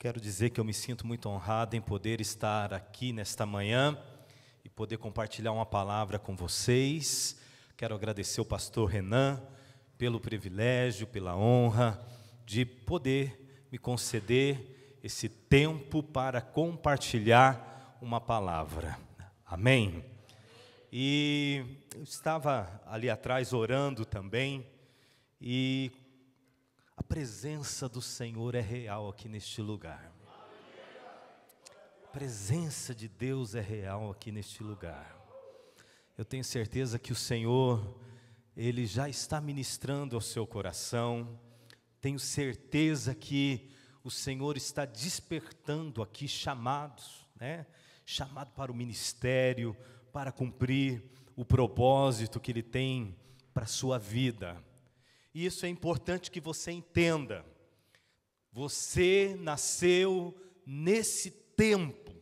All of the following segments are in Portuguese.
Quero dizer que eu me sinto muito honrado em poder estar aqui nesta manhã e poder compartilhar uma palavra com vocês. Quero agradecer ao pastor Renan pelo privilégio, pela honra de poder me conceder esse tempo para compartilhar uma palavra. Amém? E eu estava ali atrás orando também, e a presença do Senhor é real aqui neste lugar. A presença de Deus é real aqui neste lugar. Eu tenho certeza que o Senhor, Ele já está ministrando ao seu coração. Tenho certeza que o Senhor está despertando aqui chamados, né? Chamado para o ministério, para cumprir o propósito que Ele tem para a sua vida. E isso é importante que você entenda. Você nasceu nesse tempo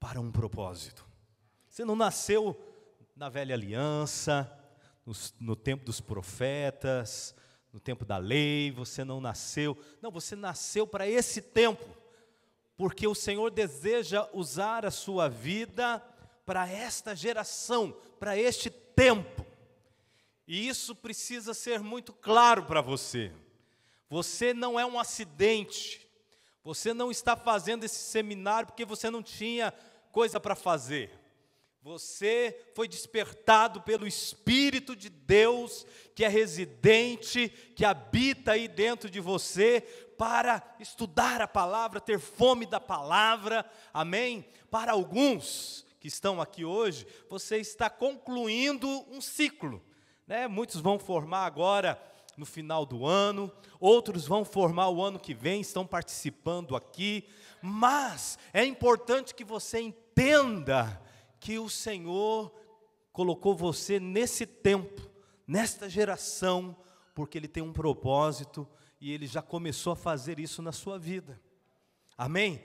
para um propósito. Você não nasceu na velha aliança, no tempo dos profetas, no tempo da lei, você não nasceu. Não, você nasceu para esse tempo, porque o Senhor deseja usar a sua vida para esta geração, para este tempo. E isso precisa ser muito claro para você. Você não é um acidente. Você não está fazendo esse seminário porque você não tinha coisa para fazer. Você foi despertado pelo Espírito de Deus, que é residente, que habita aí dentro de você, para estudar a palavra, ter fome da palavra, amém? Para alguns que estão aqui hoje, você está concluindo um ciclo. Muitos vão formar agora no final do ano, outros vão formar o ano que vem, estão participando aqui, mas é importante que você entenda que o Senhor colocou você nesse tempo, nesta geração, porque Ele tem um propósito e Ele já começou a fazer isso na sua vida, amém?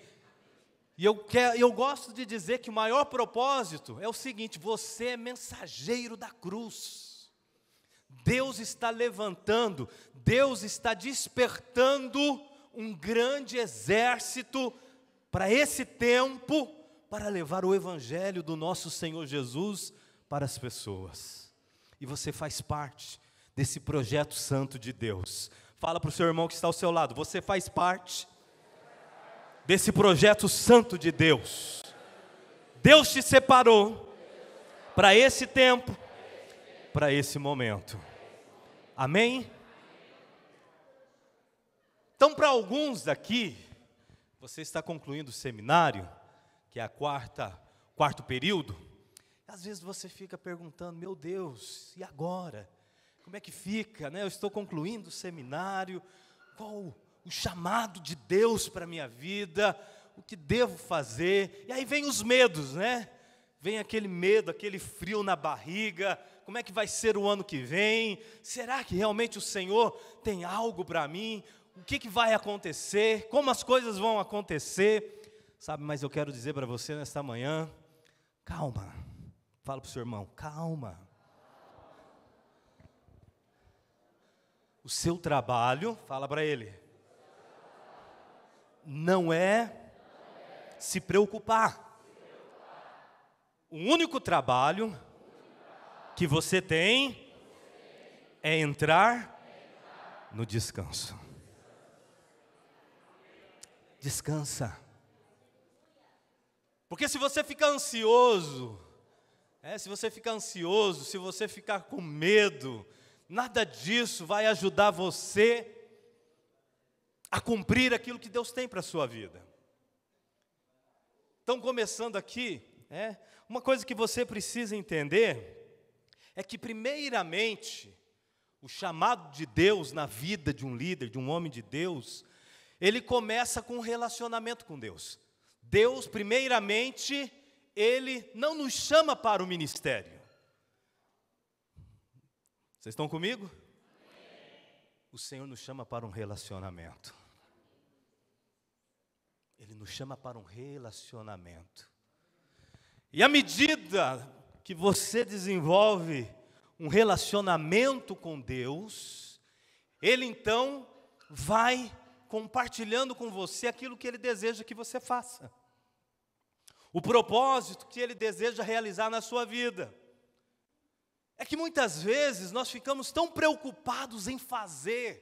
E eu gosto de dizer que o maior propósito é o seguinte: você é mensageiro da cruz. Deus está levantando, Deus está despertando um grande exército para esse tempo, para levar o evangelho do nosso Senhor Jesus para as pessoas. E você faz parte desse projeto santo de Deus. Fala para o seu irmão que está ao seu lado: você faz parte desse projeto santo de Deus. Deus te separou para esse tempo, para esse momento. Amém? Então, para alguns daqui, você está concluindo o seminário, que é quarto período. Às vezes você fica perguntando: meu Deus, e agora? Como é que fica, né? Eu estou concluindo o seminário, qual o chamado de Deus para a minha vida, o que devo fazer? E aí vem os medos, né? Vem aquele medo, aquele frio na barriga. Como é que vai ser o ano que vem? Será que realmente o Senhor tem algo para mim? O que vai acontecer? Como as coisas vão acontecer? Sabe, mas eu quero dizer para você nesta manhã: calma. Fala para o seu irmão: calma. O seu trabalho, fala para ele, não é se preocupar. O único trabalho que você tem é entrar no descanso. Descansa. Porque se você ficar ansioso, se você ficar com medo, nada disso vai ajudar você a cumprir aquilo que Deus tem para a sua vida. Então, começando aqui, uma coisa que você precisa entender é que, primeiramente, o chamado de Deus na vida de um líder, de um homem de Deus, ele começa com um relacionamento com Deus. Deus, primeiramente, Ele não nos chama para o ministério. Vocês estão comigo? O Senhor nos chama para um relacionamento. Ele nos chama para um relacionamento. E à medida que você desenvolve um relacionamento com Deus, Ele então vai compartilhando com você aquilo que Ele deseja que você faça. O propósito que Ele deseja realizar na sua vida. É que muitas vezes nós ficamos tão preocupados em fazer,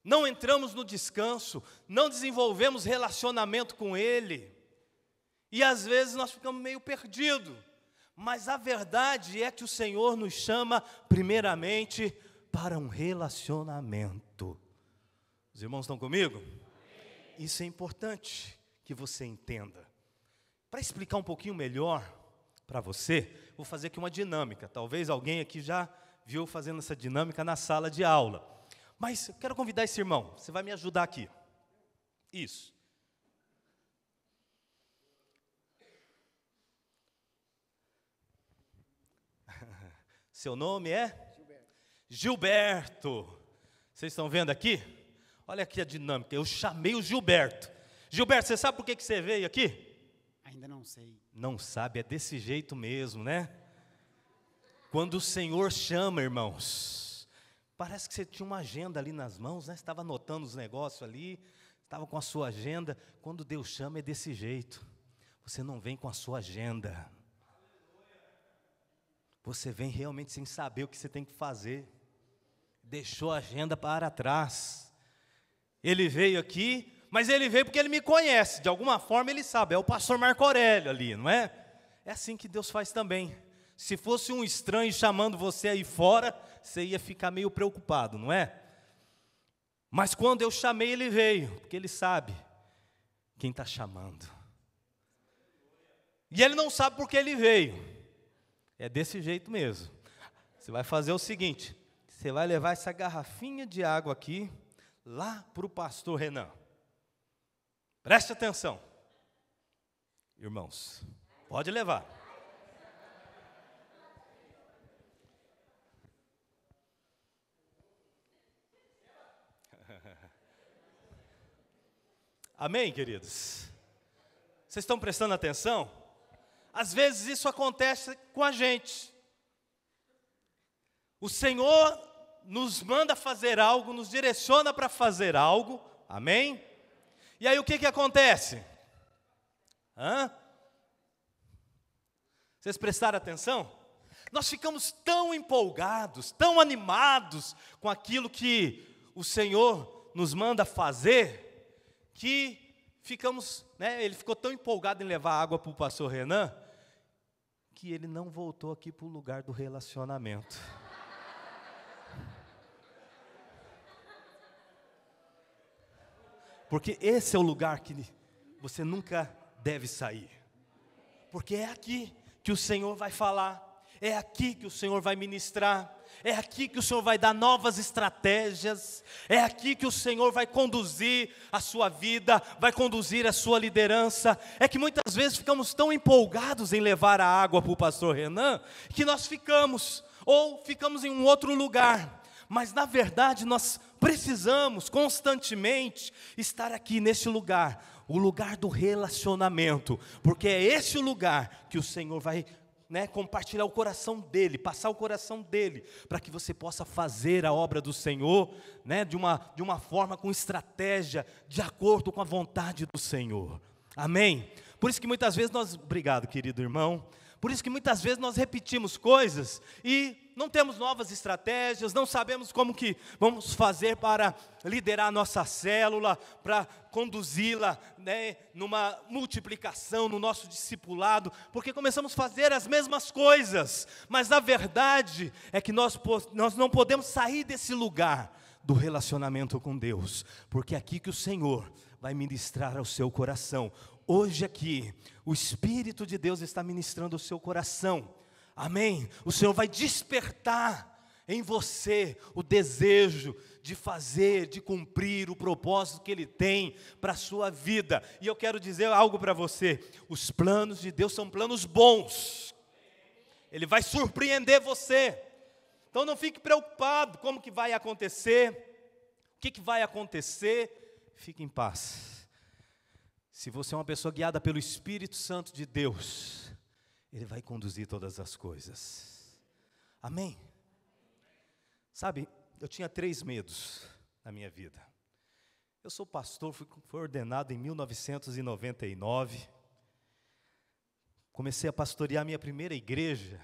não entramos no descanso, não desenvolvemos relacionamento com Ele, e às vezes nós ficamos meio perdidos. Mas a verdade é que o Senhor nos chama primeiramente para um relacionamento. Os irmãos estão comigo? Isso é importante que você entenda. Para explicar um pouquinho melhor para você, vou fazer aqui uma dinâmica. Talvez alguém aqui já viu fazendo essa dinâmica na sala de aula. Mas eu quero convidar esse irmão, você vai me ajudar aqui. Isso. Seu nome é? Gilberto. Vocês estão vendo aqui? Olha aqui a dinâmica. Eu chamei o Gilberto. Gilberto, você sabe por que você veio aqui? Ainda não sei. Não sabe, é desse jeito mesmo, né? Quando o Senhor chama, irmãos, parece que você tinha uma agenda ali nas mãos, né? Você estava anotando os negócios ali, estava com a sua agenda. Quando Deus chama é desse jeito. Você não vem com a sua agenda. Você vem realmente sem saber o que você tem que fazer. Deixou a agenda para trás. Ele veio aqui, mas ele veio porque ele me conhece. De alguma forma ele sabe, é o pastor Marco Aurélio ali, não é? É assim que Deus faz também. Se fosse um estranho chamando você aí fora, você ia ficar meio preocupado, não é? Mas quando eu chamei, ele veio, porque ele sabe quem está chamando. E ele não sabe por que ele veio. É desse jeito mesmo. Você vai fazer o seguinte, você vai levar essa garrafinha de água aqui, lá para o pastor Renan. Preste atenção. Irmãos, pode levar. Amém, queridos? Vocês estão prestando atenção? Às vezes isso acontece com a gente. O Senhor nos manda fazer algo, nos direciona para fazer algo, amém? E aí o que acontece? Vocês prestaram atenção? Nós ficamos tão empolgados, tão animados com aquilo que o Senhor nos manda fazer, que ficamos, né, ele ficou tão empolgado em levar água para o pastor Renan, que ele não voltou aqui para o lugar do relacionamento. Porque esse é o lugar que você nunca deve sair. Porque é aqui que o Senhor vai falar, é aqui que o Senhor vai ministrar, é aqui que o Senhor vai dar novas estratégias, é aqui que o Senhor vai conduzir a sua vida, vai conduzir a sua liderança. É que muitas vezes ficamos tão empolgados em levar a água para o pastor Renan, que nós ficamos em um outro lugar. Mas na verdade nós precisamos constantemente estar aqui nesse lugar, o lugar do relacionamento, porque é esse o lugar que o Senhor vai, né, compartilhar o coração dele, passar o coração dele, para que você possa fazer a obra do Senhor, né, de uma forma com estratégia, de acordo com a vontade do Senhor. Amém? Por isso que muitas vezes obrigado, querido irmão, por isso que muitas vezes nós repetimos coisas e não temos novas estratégias, não sabemos como que vamos fazer para liderar a nossa célula, para conduzi-la, né, numa multiplicação, no nosso discipulado, porque começamos a fazer as mesmas coisas, mas a verdade é que nós não podemos sair desse lugar do relacionamento com Deus, porque é aqui que o Senhor vai ministrar ao seu coração. Hoje aqui, o Espírito de Deus está ministrando ao seu coração, amém? O Senhor vai despertar em você o desejo de fazer, de cumprir o propósito que Ele tem para a sua vida. E eu quero dizer algo para você, os planos de Deus são planos bons, Ele vai surpreender você. Então não fique preocupado, como que vai acontecer, o que vai acontecer, fique em paz. Se você é uma pessoa guiada pelo Espírito Santo de Deus, Ele vai conduzir todas as coisas. Amém? Sabe, eu tinha 3 medos na minha vida. Eu sou pastor, fui ordenado em 1999. Comecei a pastorear a minha primeira igreja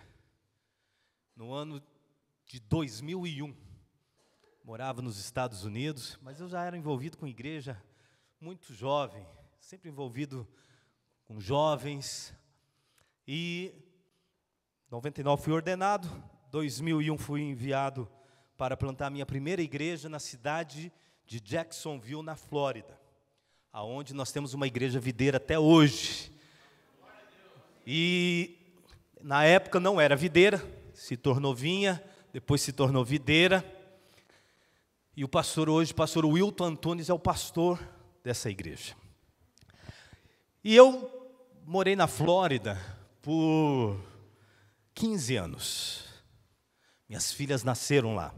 no ano de 2001. Morava nos Estados Unidos, mas eu já era envolvido com igreja muito jovem, sempre envolvido com jovens. E em 99 fui ordenado, 2001 fui enviado para plantar a minha primeira igreja na cidade de Jacksonville, na Flórida, aonde nós temos uma igreja videira até hoje. E na época não era videira, se tornou vinha, depois se tornou videira. E o pastor hoje, pastor Wilton Antunes, é o pastor dessa igreja. E eu morei na Flórida por 15 anos. Minhas filhas nasceram lá.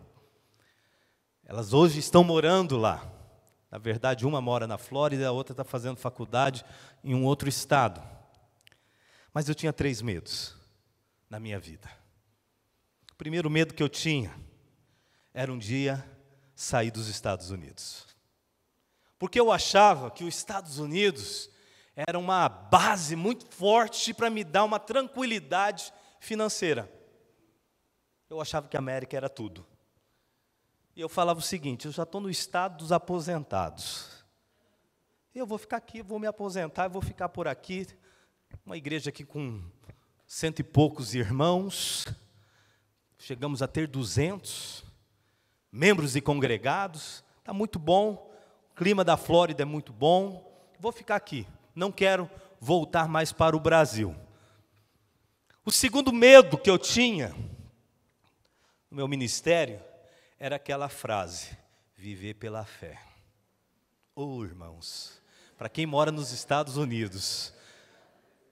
Elas hoje estão morando lá. Na verdade, uma mora na Flórida, a outra está fazendo faculdade em um outro estado. Mas eu tinha 3 medos na minha vida. O primeiro medo que eu tinha era um dia sair dos Estados Unidos. Porque eu achava que os Estados Unidos era uma base muito forte para me dar uma tranquilidade financeira. Eu achava que a América era tudo. E eu falava o seguinte: eu já estou no estado dos aposentados. Eu vou ficar aqui, vou me aposentar, vou ficar por aqui. Uma igreja aqui com 100 e poucos irmãos. Chegamos a ter 200 membros e congregados. Está muito bom. O clima da Flórida é muito bom. Vou ficar aqui. Não quero voltar mais para o Brasil. O segundo medo que eu tinha no meu ministério era aquela frase: viver pela fé. Irmãos, para quem mora nos Estados Unidos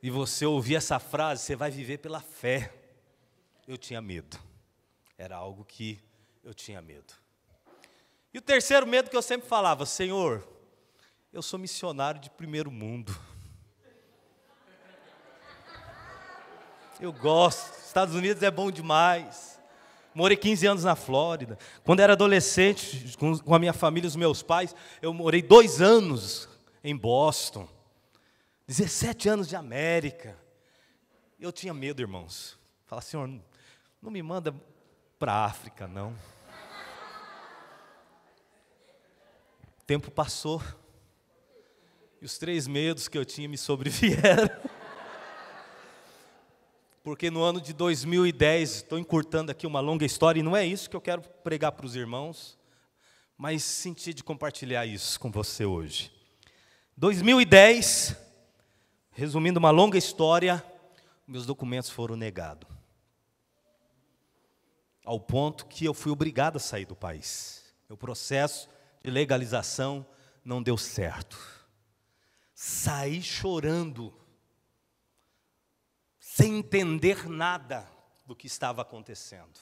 e você ouvir essa frase, você vai viver pela fé. Eu tinha medo. Era algo que eu tinha medo. E o terceiro medo que eu sempre falava: Senhor, eu sou missionário de primeiro mundo. Eu gosto, Estados Unidos é bom demais. Morei 15 anos na Flórida. Quando era adolescente, com a minha família e os meus pais, eu morei 2 anos em Boston. 17 anos de América. Eu tinha medo, irmãos. Falava: Senhor, não me manda para a África, não. O tempo passou. E os 3 medos que eu tinha me sobrevieram. Porque no ano de 2010, estou encurtando aqui uma longa história, e não é isso que eu quero pregar para os irmãos, mas senti de compartilhar isso com você hoje. 2010, resumindo uma longa história, meus documentos foram negados. Ao ponto que eu fui obrigado a sair do país. O processo de legalização não deu certo. Saí chorando, sem entender nada do que estava acontecendo.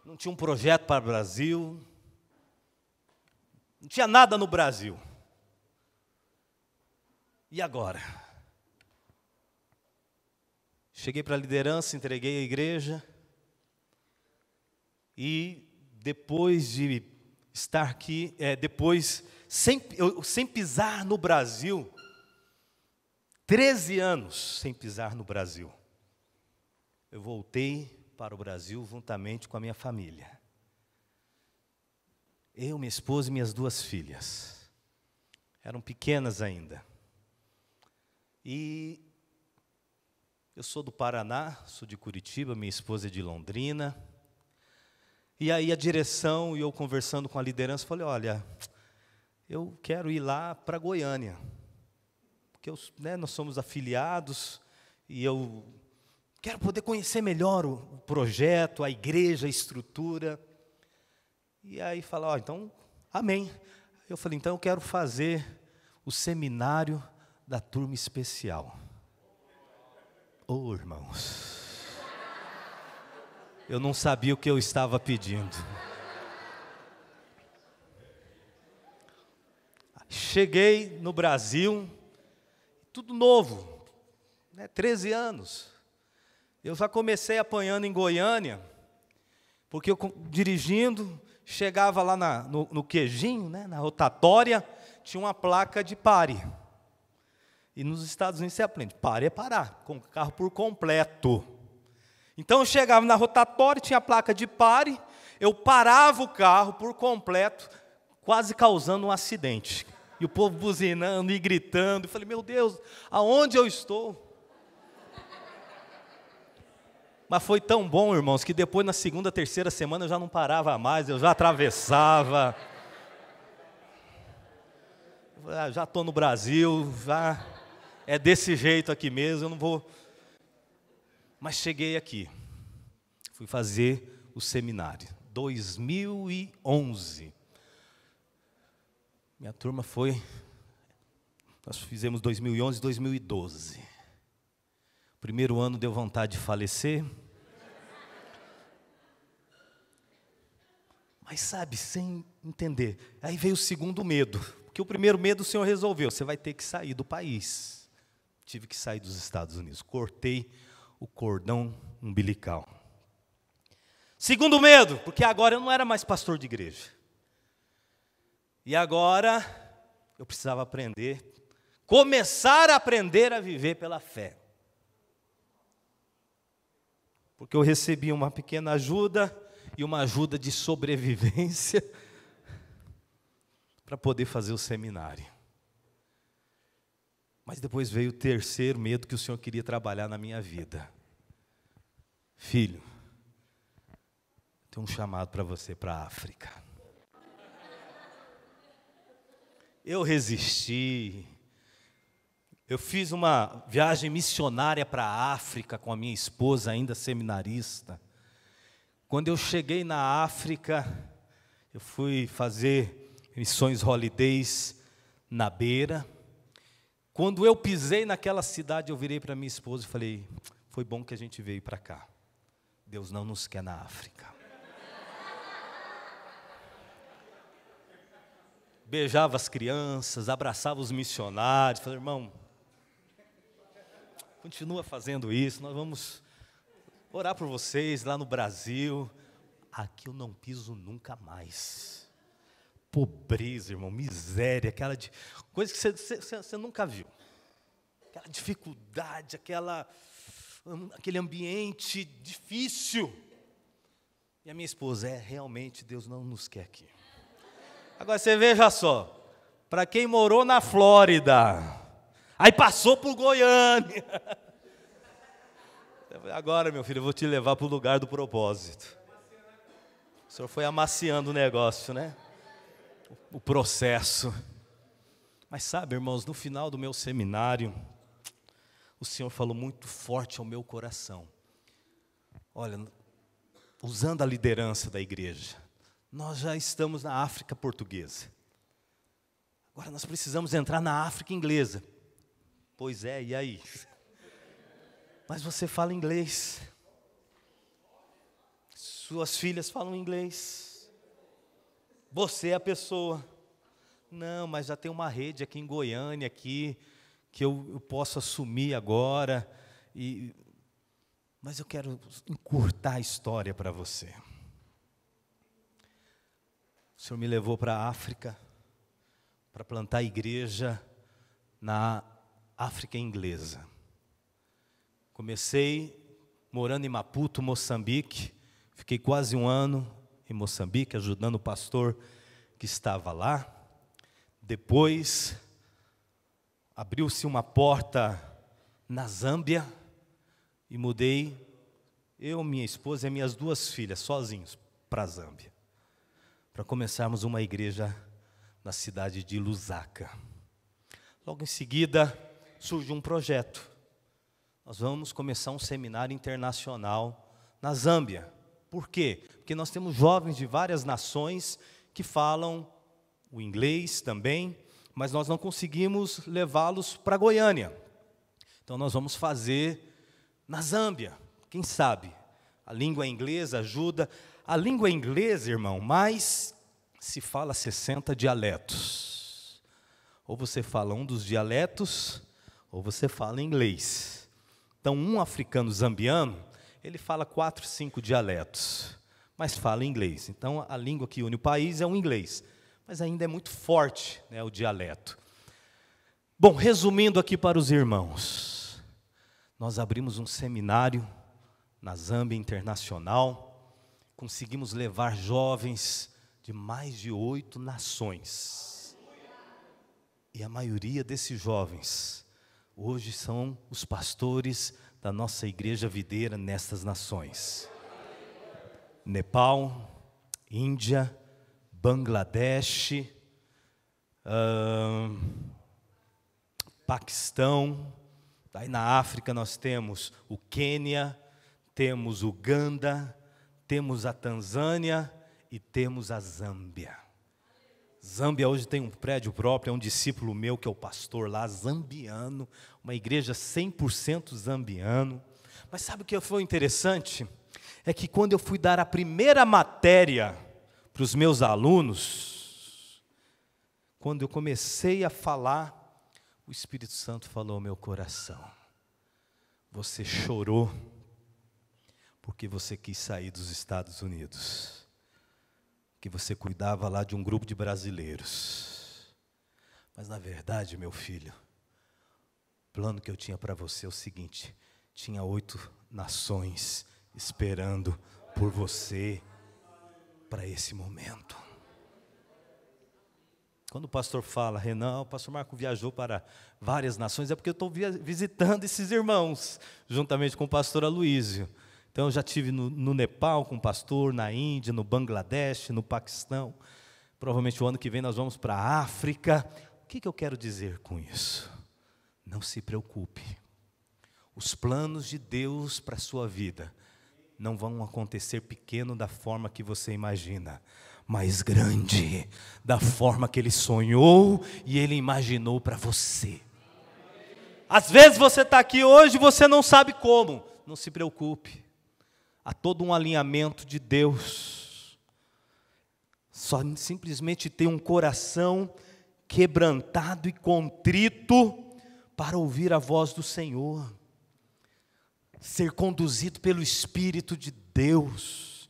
Não tinha um projeto para o Brasil, não tinha nada no Brasil. E agora? Cheguei para a liderança, entreguei a igreja, e depois de estar aqui, sem pisar no Brasil, 13 anos sem pisar no Brasil, eu voltei para o Brasil juntamente com a minha família. Eu, minha esposa e minhas 2 filhas. Eram pequenas ainda. E eu sou do Paraná, sou de Curitiba, minha esposa é de Londrina. E aí a direção e eu conversando com a liderança, falei: olha, eu quero ir lá para Goiânia. Porque nós somos afiliados e eu quero poder conhecer melhor o projeto, a igreja, a estrutura. E aí fala: então, amém. Eu falei: então eu quero fazer o seminário da turma especial. Irmãos, eu não sabia o que eu estava pedindo. Cheguei no Brasil, tudo novo, 13 anos. Eu já comecei apanhando em Goiânia, porque eu dirigindo, chegava lá no queijinho, né, na rotatória, tinha uma placa de pare. E nos Estados Unidos você aprende, pare é parar, com o carro por completo. Então eu chegava na rotatória, tinha a placa de pare, eu parava o carro por completo, quase causando um acidente. E o povo buzinando e gritando. Eu falei, meu Deus, aonde eu estou? Mas foi tão bom, irmãos, que depois na segunda, terceira semana eu já não parava mais, eu já atravessava. Já estou no Brasil, já é desse jeito aqui mesmo, eu não vou... Mas cheguei aqui, fui fazer o seminário, 2011. Minha turma foi, nós fizemos 2011, 2012. Primeiro ano deu vontade de falecer. Mas sabe, sem entender. Aí veio o segundo medo, porque o primeiro medo o Senhor resolveu, você vai ter que sair do país. Tive que sair dos Estados Unidos, cortei o cordão umbilical. Segundo medo, porque agora eu não era mais pastor de igreja. E agora eu precisava aprender, começar a aprender a viver pela fé. Porque eu recebi uma pequena ajuda e uma ajuda de sobrevivência para poder fazer o seminário. Mas depois veio o terceiro medo que o Senhor queria trabalhar na minha vida. Filho, tenho um chamado para você para a África. Eu resisti. Eu fiz uma viagem missionária para a África com a minha esposa, ainda seminarista. Quando eu cheguei na África, eu fui fazer missões holidays na Beira. Quando eu pisei naquela cidade, eu virei para minha esposa e falei, foi bom que a gente veio para cá. Deus não nos quer na África. Beijava as crianças, abraçava os missionários, falei, irmão, continua fazendo isso, nós vamos orar por vocês lá no Brasil. Aqui eu não piso nunca mais. Pobreza, irmão, miséria, aquela coisa que você nunca viu. Aquela dificuldade, aquele ambiente difícil. E a minha esposa, realmente Deus não nos quer aqui. Agora você veja só, para quem morou na Flórida, aí passou por Goiânia. Agora, meu filho, eu vou te levar para o lugar do propósito. O senhor foi amaciando o negócio, né? O processo. Mas sabe, irmãos, no final do meu seminário, o Senhor falou muito forte ao meu coração. Olha, usando a liderança da igreja, nós já estamos na África portuguesa. Agora nós precisamos entrar na África inglesa. Pois é, e aí? Mas você fala inglês. Suas filhas falam inglês. Você é a pessoa. Não, mas já tem uma rede aqui em Goiânia, aqui, que eu posso assumir agora. Mas eu quero encurtar a história para você. O Senhor me levou para a África, para plantar a igreja na África inglesa. Comecei morando em Maputo, Moçambique. Fiquei quase um ano em Moçambique, ajudando o pastor que estava lá. Depois, abriu-se uma porta na Zâmbia e mudei, eu, minha esposa e minhas duas filhas, sozinhos, para a Zâmbia, para começarmos uma igreja na cidade de Lusaka. Logo em seguida, surgiu um projeto. Nós vamos começar um seminário internacional na Zâmbia. Por quê? Porque nós temos jovens de várias nações que falam o inglês também, mas nós não conseguimos levá-los para Goiânia. Então nós vamos fazer na Zâmbia. Quem sabe? A língua inglesa ajuda. A língua inglesa, irmão, mais se fala 60 dialetos. Ou você fala um dos dialetos, ou você fala inglês. Então um africano zambiano, ele fala 4, 5 dialetos. mas fala inglês. Então, a língua que une o país é o inglês, mas ainda é muito forte, né, o dialeto. Bom, resumindo aqui para os irmãos, nós abrimos um seminário na Zâmbia Internacional, conseguimos levar jovens de mais de 8 nações. E a maioria desses jovens, hoje são os pastores da nossa igreja videira nestas nações. Nepal, Índia, Bangladesh, Paquistão, aí na África nós temos o Quênia, temos Uganda, temos a Tanzânia e temos a Zâmbia. Zâmbia hoje tem um prédio próprio, é um discípulo meu que é o pastor lá, zambiano, uma igreja 100% zambiano. Mas sabe o que foi interessante? É que quando eu fui dar a primeira matéria para os meus alunos, quando eu comecei a falar, o Espírito Santo falou ao meu coração: você chorou porque você quis sair dos Estados Unidos, que você cuidava lá de um grupo de brasileiros. Mas na verdade, meu filho, o plano que eu tinha para você é o seguinte: tinha 8 nações esperando por você para esse momento. Quando o pastor fala, Renan, o pastor Marco viajou para várias nações, é porque eu estou visitando esses irmãos, juntamente com o pastor Aloísio. Então eu já estive no Nepal com o pastor, na Índia, no Bangladesh, no Paquistão. Provavelmente o ano que vem nós vamos para a África. O que eu quero dizer com isso? Não se preocupe. Os planos de Deus para a sua vida não vão acontecer pequeno da forma que você imagina, mas grande, da forma que Ele sonhou e Ele imaginou para você. Às vezes você está aqui hoje e você não sabe como. Não se preocupe. Há todo um alinhamento de Deus. Só simplesmente ter um coração quebrantado e contrito para ouvir a voz do Senhor. Ser conduzido pelo Espírito de Deus.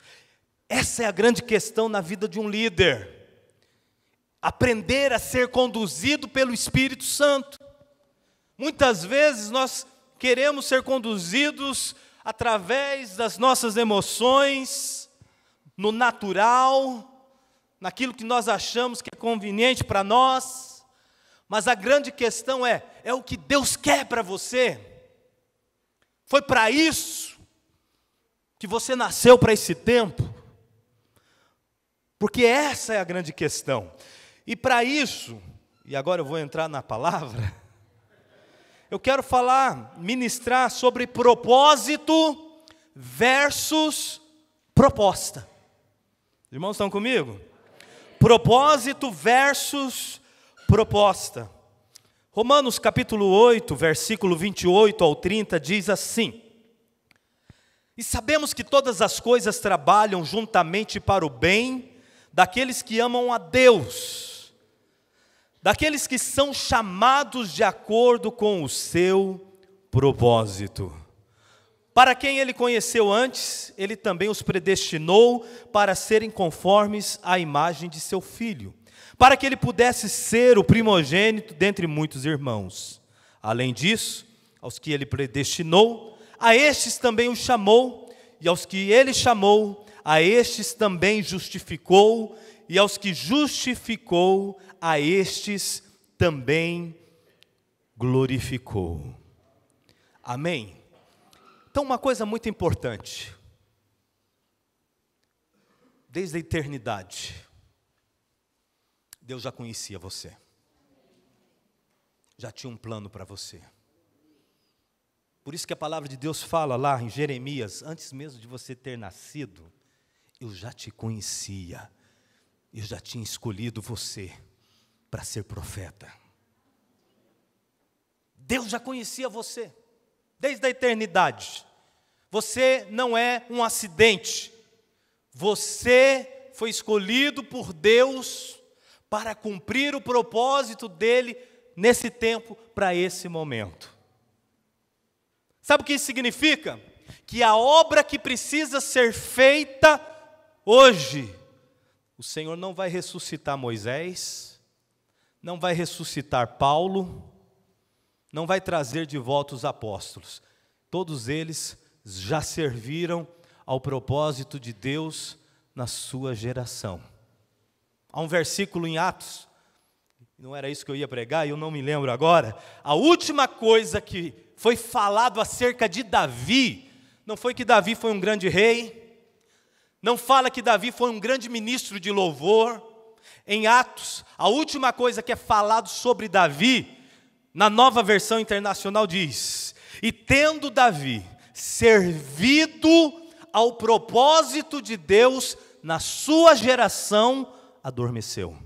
Essa é a grande questão na vida de um líder. Aprender a ser conduzido pelo Espírito Santo. Muitas vezes nós queremos ser conduzidos através das nossas emoções, no natural, naquilo que nós achamos que é conveniente para nós. Mas a grande questão é o que Deus quer para você. Foi para isso que você nasceu para esse tempo. Porque essa é a grande questão. E para isso, e agora eu vou entrar na palavra, eu quero ministrar sobre propósito versus proposta. Os irmãos estão comigo? Propósito versus proposta. Romanos capítulo 8, versículo 28 ao 30 diz assim: e sabemos que todas as coisas trabalham juntamente para o bem daqueles que amam a Deus, daqueles que são chamados de acordo com o seu propósito. Para quem Ele conheceu antes, Ele também os predestinou para serem conformes à imagem de seu Filho, para que Ele pudesse ser o primogênito dentre muitos irmãos. Além disso, aos que Ele predestinou, a estes também os chamou, e aos que Ele chamou, a estes também justificou, e aos que justificou, a estes também glorificou. Amém? Então, uma coisa muito importante. Desde a eternidade, Deus já conhecia você. Já tinha um plano para você. Por isso que a palavra de Deus fala lá em Jeremias: antes mesmo de você ter nascido, eu já te conhecia. Eu já tinha escolhido você para ser profeta. Deus já conhecia você, desde a eternidade. Você não é um acidente. Você foi escolhido por Deus para cumprir o propósito dEle nesse tempo, para esse momento. Sabe o que isso significa? Que a obra que precisa ser feita Hoje, o Senhor não vai ressuscitar Moisés, não vai ressuscitar Paulo, não vai trazer de volta os apóstolos. Todos eles já serviram ao propósito de Deus na sua geração. Há um versículo em Atos, não era isso que eu ia pregar, eu não me lembro agora. A última coisa que foi falado acerca de Davi, não foi que Davi foi um grande rei, não fala que Davi foi um grande ministro de louvor. Em Atos, a última coisa que é falado sobre Davi, na Nova Versão Internacional diz: e tendo Davi servido ao propósito de Deus na sua geração, adormeceu.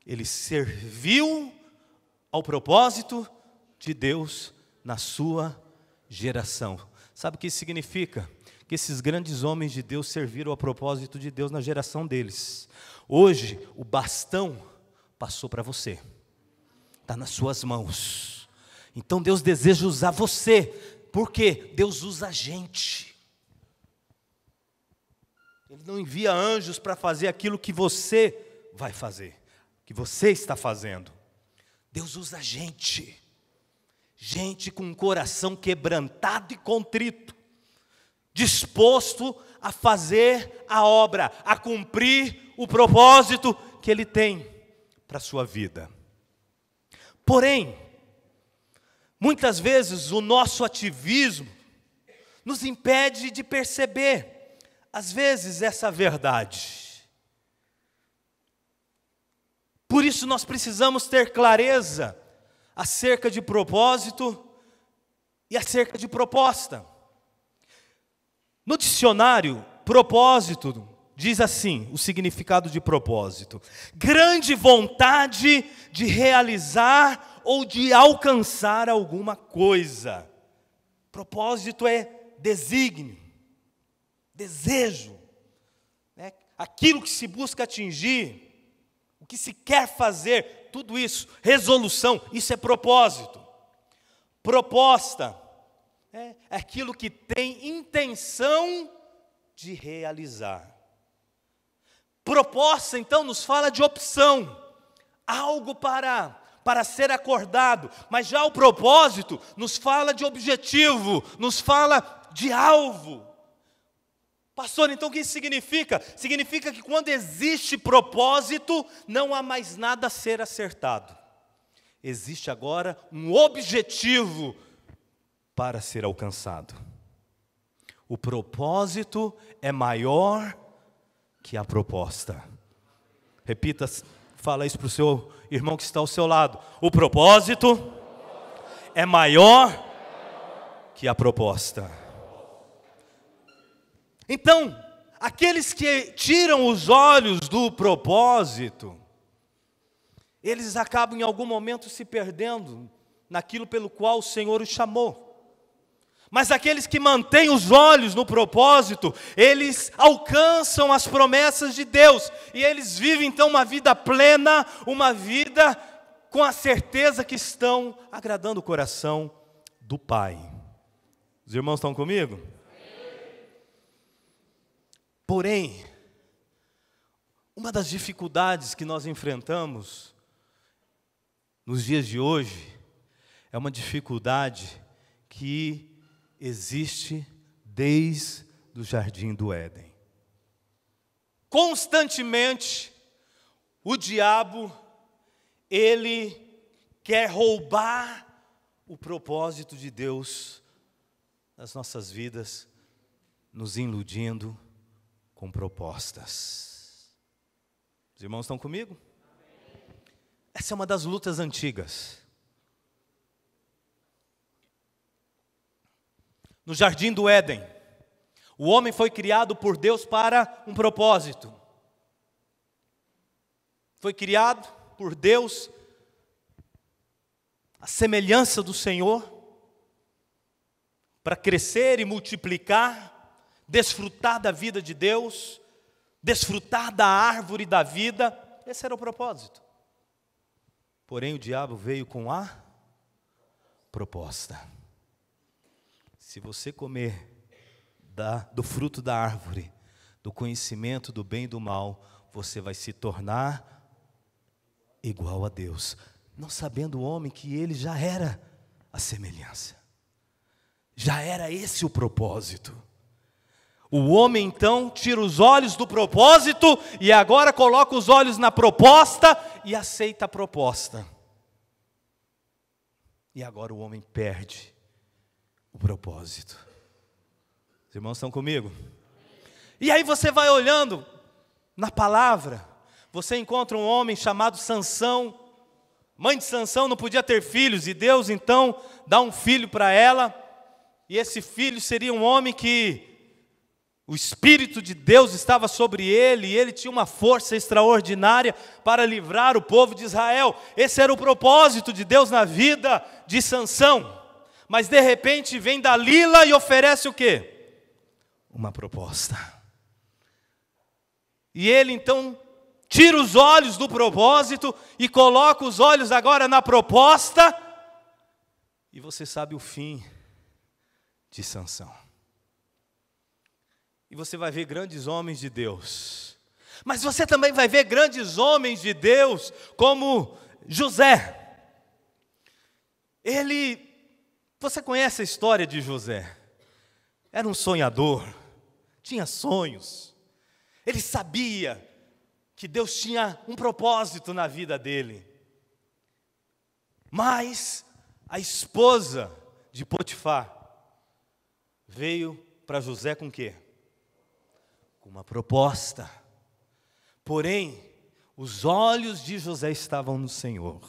Ele serviu ao propósito de Deus na sua geração. Sabe o que isso significa? Que esses grandes homens de Deus serviram ao propósito de Deus na geração deles. Hoje, o bastão passou para você, está nas suas mãos. Então Deus deseja usar você, porque Deus usa a gente. Ele não envia anjos para fazer aquilo que você vai fazer, que você está fazendo. Deus usa a gente, gente com um coração quebrantado e contrito, disposto a fazer a obra, a cumprir o propósito que Ele tem para a sua vida. Porém, muitas vezes o nosso ativismo nos impede de perceber, às vezes, essa verdade. Por isso nós precisamos ter clareza acerca de propósito e acerca de proposta. No dicionário, propósito diz assim, o significado de propósito: grande vontade de realizar ou de alcançar alguma coisa. Propósito é desígnio, desejo, né? Aquilo que se busca atingir, o que se quer fazer, tudo isso, resolução, isso é propósito. Proposta é aquilo que tem intenção de realizar. Proposta, então, nos fala de opção, algo para ser acordado, mas já o propósito nos fala de objetivo, nos fala de alvo. Pastor, então o que isso significa? Significa que quando existe propósito, não há mais nada a ser acertado. Existe agora um objetivo para ser alcançado. O propósito é maior que a proposta. Repita, fala isso para o seu irmão que está ao seu lado. O propósito é maior que a proposta. Então, aqueles que tiram os olhos do propósito, eles acabam em algum momento se perdendo naquilo pelo qual o Senhor os chamou. Mas aqueles que mantêm os olhos no propósito, eles alcançam as promessas de Deus, e eles vivem então uma vida plena, uma vida com a certeza que estão agradando o coração do Pai. Os irmãos estão comigo? Porém, uma das dificuldades que nós enfrentamos nos dias de hoje é uma dificuldade que existe desde o jardim do Éden. Constantemente, o diabo, ele quer roubar o propósito de Deus nas nossas vidas, nos iludindo com propostas. Os irmãos estão comigo? Essa é uma das lutas antigas. No jardim do Éden, o homem foi criado por Deus para um propósito. Foi criado por Deus à semelhança do Senhor, para crescer e multiplicar, desfrutar da vida de Deus, desfrutar da árvore da vida. Esse era o propósito. Porém, o diabo veio com a proposta: se você comer do fruto da árvore, do conhecimento do bem e do mal, você vai se tornar igual a Deus, não sabendo o homem que ele já era a semelhança. Já era esse o propósito. O homem então tira os olhos do propósito e agora coloca os olhos na proposta e aceita a proposta. E agora o homem perde o propósito. Os irmãos estão comigo? E aí você vai olhando na palavra, você encontra um homem chamado Sansão. Mãe de Sansão não podia ter filhos, e Deus então dá um filho para ela, e esse filho seria um homem que o Espírito de Deus estava sobre ele, e ele tinha uma força extraordinária para livrar o povo de Israel. Esse era o propósito de Deus na vida de Sansão. Mas de repente vem Dalila e oferece o quê? Uma proposta. E ele então tira os olhos do propósito e coloca os olhos agora na proposta. E você sabe o fim de Sansão. E você vai ver grandes homens de Deus. Mas você também vai ver grandes homens de Deus, como José. Você conhece a história de José? Era um sonhador, tinha sonhos. Ele sabia que Deus tinha um propósito na vida dele. Mas a esposa de Potifar veio para José com o quê? Com uma proposta. Porém, os olhos de José estavam no Senhor.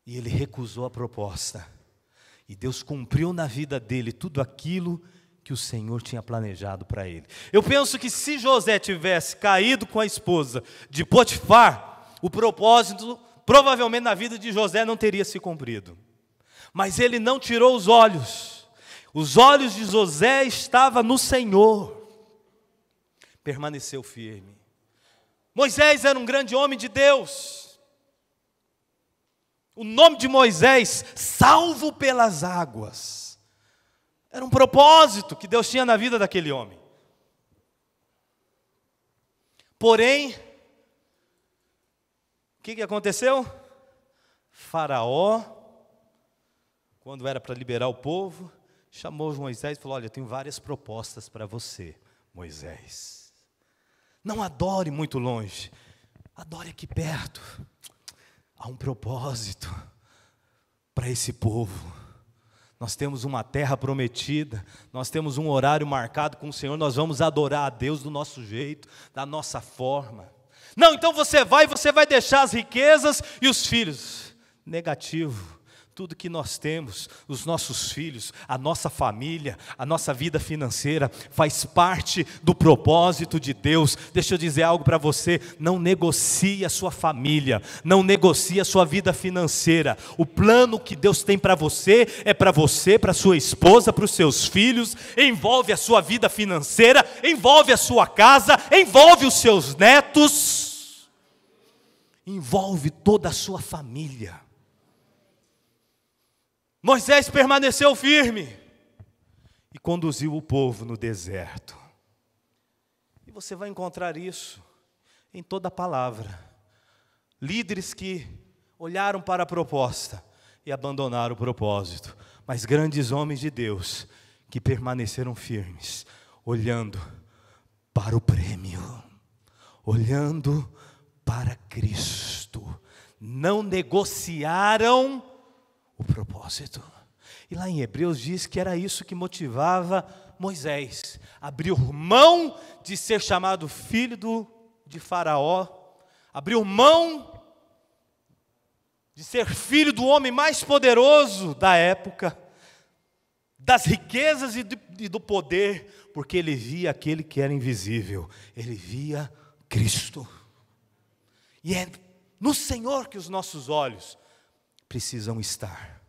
E ele recusou a proposta. E Deus cumpriu na vida dele tudo aquilo que o Senhor tinha planejado para ele. Eu penso que se José tivesse caído com a esposa de Potifar, o propósito provavelmente na vida de José não teria se cumprido. Mas ele não tirou os olhos. Os olhos de José estavam no Senhor. Permaneceu firme. Moisés era um grande homem de Deus. O nome de Moisés, salvo pelas águas. Era um propósito que Deus tinha na vida daquele homem. Porém, o que aconteceu? Faraó, quando era para liberar o povo, chamou Moisés e falou: olha, eu tenho várias propostas para você, Moisés. Não adore muito longe, adore aqui perto. Há um propósito para esse povo. Nós temos uma terra prometida, nós temos um horário marcado com o Senhor, nós vamos adorar a Deus do nosso jeito, da nossa forma. Não, então você vai deixar as riquezas e os filhos. Negativo. Tudo que nós temos, os nossos filhos, a nossa família, a nossa vida financeira, faz parte do propósito de Deus. Deixa eu dizer algo para você: não negocie a sua família, não negocie a sua vida financeira. O plano que Deus tem para você, para sua esposa, para os seus filhos, envolve a sua vida financeira, envolve a sua casa, envolve os seus netos, envolve toda a sua família. Moisés permaneceu firme e conduziu o povo no deserto. E você vai encontrar isso em toda a palavra. Líderes que olharam para a proposta e abandonaram o propósito, mas grandes homens de Deus que permaneceram firmes, olhando para o prêmio, olhando para Cristo. Não negociaram o propósito. E lá em Hebreus diz que era isso que motivava Moisés. Abriu mão de ser chamado filho de Faraó. Abriu mão de ser filho do homem mais poderoso da época. Das riquezas e do poder. Porque ele via aquele que era invisível. Ele via Cristo. E é no Senhor que os nossos olhos precisam estar,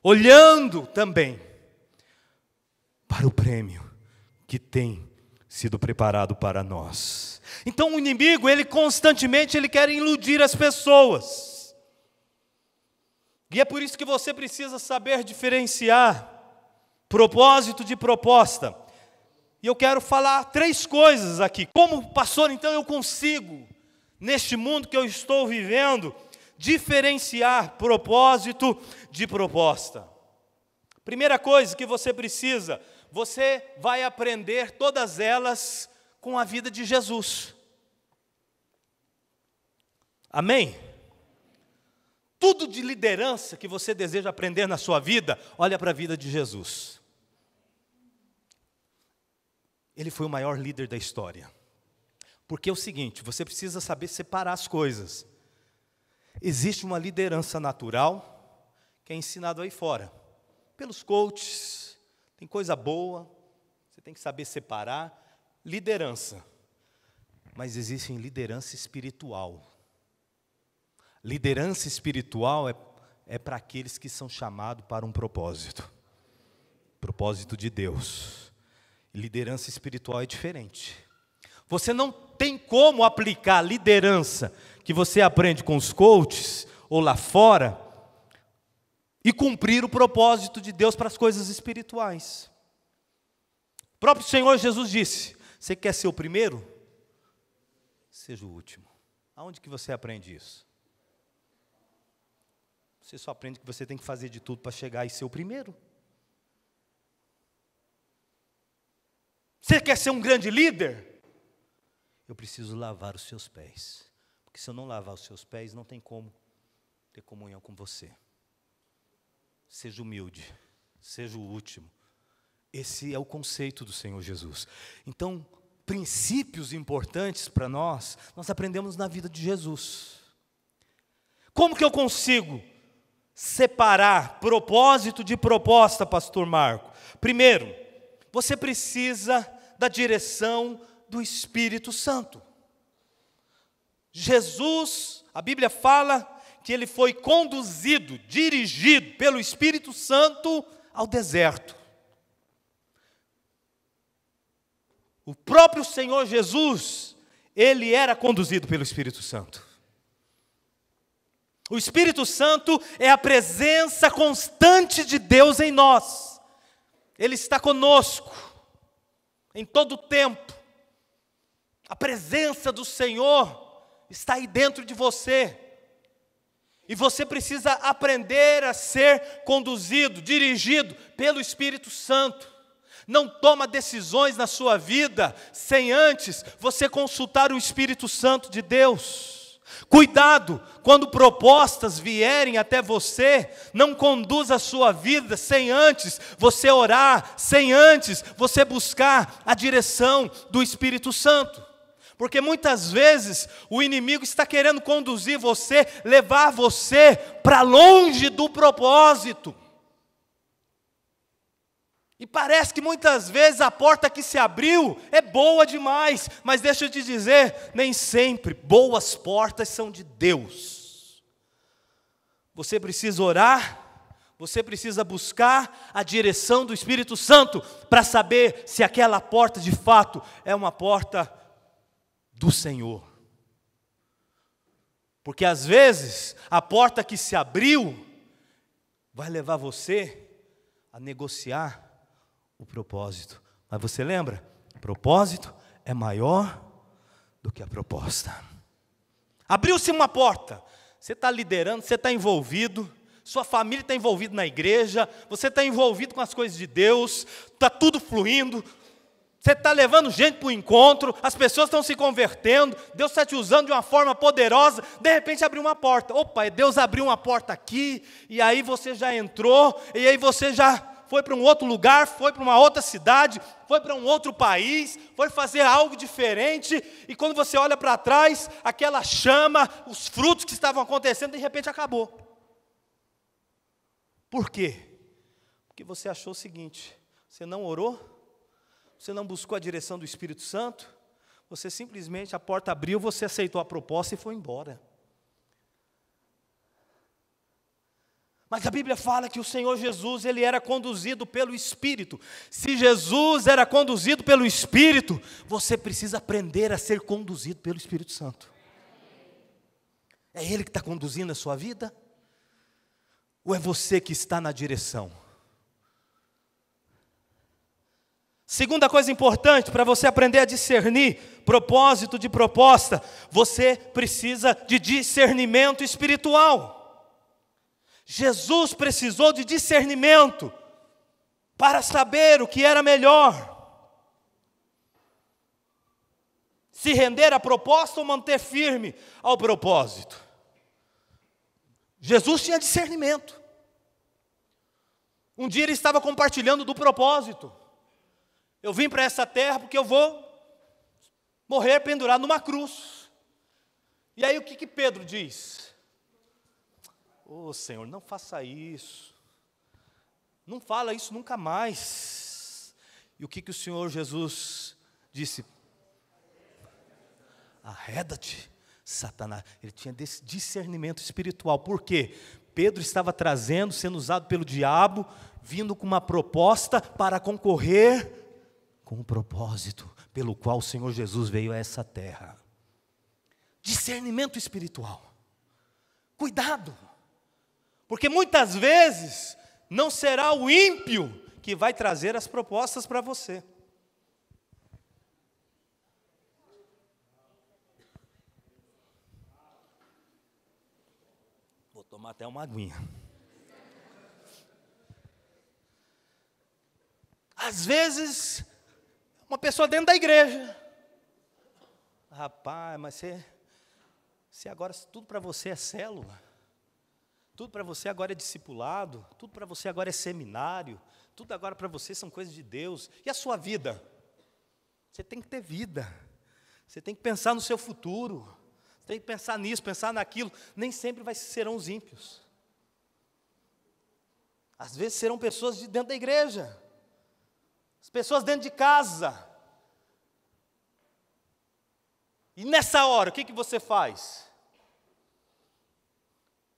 olhando também para o prêmio que tem sido preparado para nós. Então o inimigo, ele constantemente quer iludir as pessoas. E é por isso que você precisa saber diferenciar propósito de proposta. E eu quero falar 3 coisas aqui. Como pastor, então, eu consigo, neste mundo que eu estou vivendo, diferenciar propósito de proposta. Primeira coisa que você precisa, você vai aprender todas elas com a vida de Jesus. Amém? Tudo de liderança que você deseja aprender na sua vida, olha para a vida de Jesus. Ele foi o maior líder da história. Porque é o seguinte, você precisa saber separar as coisas. Existe uma liderança natural que é ensinado aí fora. Pelos coaches, tem coisa boa, você tem que saber separar. Liderança. Mas existe liderança espiritual. Liderança espiritual é para aqueles que são chamados para um propósito. Propósito de Deus. Liderança espiritual é diferente. Você não tem como aplicar a liderança que você aprende com os coaches ou lá fora e cumprir o propósito de Deus para as coisas espirituais. O próprio Senhor Jesus disse: você quer ser o primeiro? Seja o último. Aonde que você aprende isso? Você só aprende que você tem que fazer de tudo para chegar e ser o primeiro. Você quer ser um grande líder? Eu preciso lavar os seus pés. Porque se eu não lavar os seus pés, não tem como ter comunhão com você. Seja humilde, seja o último. Esse é o conceito do Senhor Jesus. Então, princípios importantes para nós aprendemos na vida de Jesus. Como que eu consigo separar propósito de proposta, pastor Marco? Primeiro, você precisa da direção do Espírito Santo. Jesus, a Bíblia fala que ele foi conduzido, dirigido pelo Espírito Santo ao deserto. O próprio Senhor Jesus, ele era conduzido pelo Espírito Santo. O Espírito Santo é a presença constante de Deus em nós. Ele está conosco, em todo o tempo. A presença do Senhor está aí dentro de você. E você precisa aprender a ser conduzido, dirigido pelo Espírito Santo. Não toma decisões na sua vida sem antes você consultar o Espírito Santo de Deus. Cuidado, quando propostas vierem até você, não conduza a sua vida sem antes você orar, sem antes você buscar a direção do Espírito Santo. Porque muitas vezes o inimigo está querendo conduzir você, levar você para longe do propósito. E parece que muitas vezes a porta que se abriu é boa demais, mas deixa eu te dizer, nem sempre boas portas são de Deus. Você precisa orar, você precisa buscar a direção do Espírito Santo para saber se aquela porta de fato é uma porta do Senhor. Porque às vezes a porta que se abriu vai levar você a negociar o propósito. Mas você lembra? O propósito é maior do que a proposta. Abriu-se uma porta. Você está liderando, você está envolvido, sua família está envolvida na igreja, você está envolvido com as coisas de Deus, está tudo fluindo, você está levando gente para o encontro, as pessoas estão se convertendo, Deus está te usando de uma forma poderosa, de repente abriu uma porta. Opa, Deus abriu uma porta aqui, e aí você já entrou, e aí você já foi para um outro lugar, foi para uma outra cidade, foi para um outro país, foi fazer algo diferente, e quando você olha para trás, aquela chama, os frutos que estavam acontecendo, de repente acabou. Por quê? Porque você achou o seguinte: você não orou, você não buscou a direção do Espírito Santo, você simplesmente, a porta abriu, você aceitou a proposta e foi embora. Mas a Bíblia fala que o Senhor Jesus, ele era conduzido pelo Espírito. Se Jesus era conduzido pelo Espírito, você precisa aprender a ser conduzido pelo Espírito Santo. É Ele que está conduzindo a sua vida? Ou é você que está na direção? Segunda coisa importante para você aprender a discernir propósito de proposta, você precisa de discernimento espiritual. Jesus precisou de discernimento para saber o que era melhor. Se render à proposta ou manter firme ao propósito. Jesus tinha discernimento. Um dia ele estava compartilhando do propósito. Eu vim para essa terra porque eu vou morrer pendurado numa cruz. E aí o que Pedro diz? Ô Senhor, não faça isso. Não fala isso nunca mais. E o que o Senhor Jesus disse? Arreda-te, Satanás. Ele tinha discernimento espiritual. Por quê? Pedro estava trazendo, sendo usado pelo diabo, vindo com uma proposta para concorrer com o propósito pelo qual o Senhor Jesus veio a essa terra. Discernimento espiritual. Cuidado, porque muitas vezes não será o ímpio que vai trazer as propostas para você. Vou tomar até uma aguinha. Às vezes, uma pessoa dentro da igreja. Rapaz, mas você agora, tudo para você é célula. Tudo para você agora é discipulado. Tudo para você agora é seminário. Tudo agora para você são coisas de Deus. E a sua vida? Você tem que ter vida. Você tem que pensar no seu futuro. Você tem que pensar nisso, pensar naquilo. Nem sempre serão os ímpios. Às vezes serão pessoas de dentro da igreja. As pessoas dentro de casa. E nessa hora, o que você faz?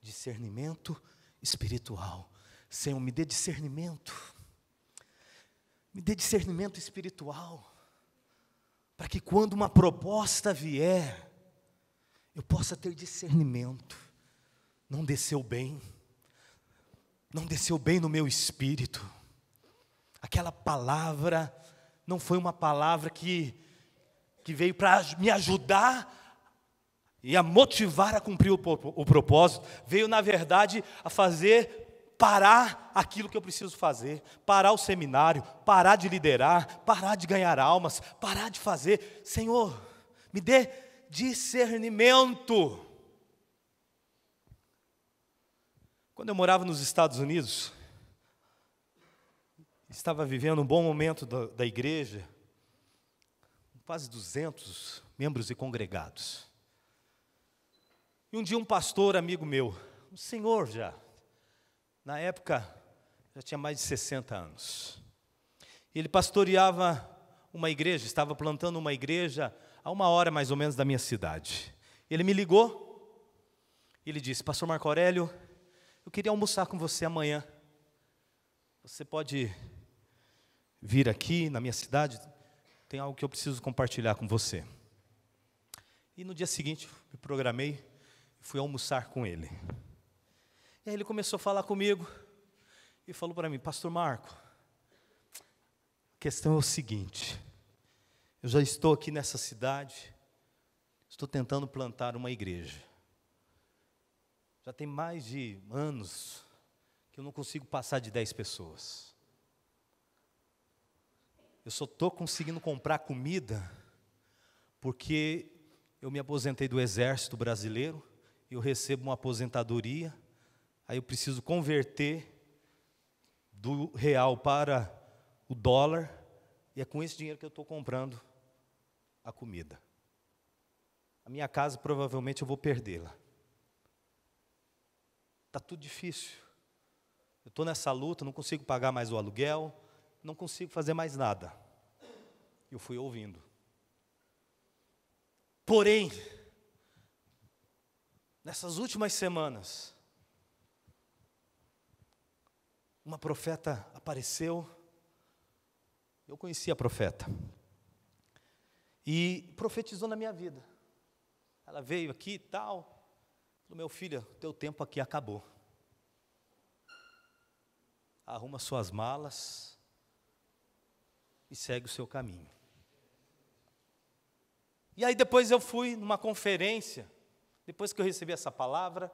Discernimento espiritual. Senhor, me dê discernimento. Me dê discernimento espiritual. Para que quando uma proposta vier, eu possa ter discernimento. Não desceu bem. Não desceu bem no meu espírito. Aquela palavra não foi uma palavra que veio para me ajudar e a motivar a cumprir o propósito. Veio, na verdade, a fazer parar aquilo que eu preciso fazer. Parar o seminário, parar de liderar, parar de ganhar almas, parar de fazer. Senhor, me dê discernimento. Quando eu morava nos Estados Unidos, estava vivendo um bom momento da igreja, quase 200 membros e congregados. E um dia um pastor amigo meu, um senhor já, na época já tinha mais de 60 anos. Ele pastoreava uma igreja, estava plantando uma igreja a 1 hora mais ou menos da minha cidade. Ele me ligou, e ele disse: Pastor Marco Aurélio, eu queria almoçar com você amanhã. Você pode vir aqui na minha cidade? Tem algo que eu preciso compartilhar com você. E no dia seguinte, me programei e fui almoçar com ele. E aí ele começou a falar comigo e falou para mim: Pastor Marco, a questão é o seguinte, eu já estou aqui nessa cidade, estou tentando plantar uma igreja. Já tem mais de anos que eu não consigo passar de 10 pessoas. Eu só estou conseguindo comprar comida porque eu me aposentei do Exército Brasileiro, eu recebo uma aposentadoria, aí eu preciso converter do real para o dólar, e é com esse dinheiro que eu estou comprando a comida. A minha casa provavelmente eu vou perdê-la. Está tudo difícil. Eu estou nessa luta, não consigo pagar mais o aluguel, não consigo fazer mais nada. Eu fui ouvindo. Porém, nessas últimas semanas, uma profeta apareceu. Eu conheci a profeta. E profetizou na minha vida. Ela veio aqui e tal. Falou: meu filho, teu tempo aqui acabou. Arruma suas malas. e segue o seu caminho. E aí depois eu fui numa conferência, depois que eu recebi essa palavra,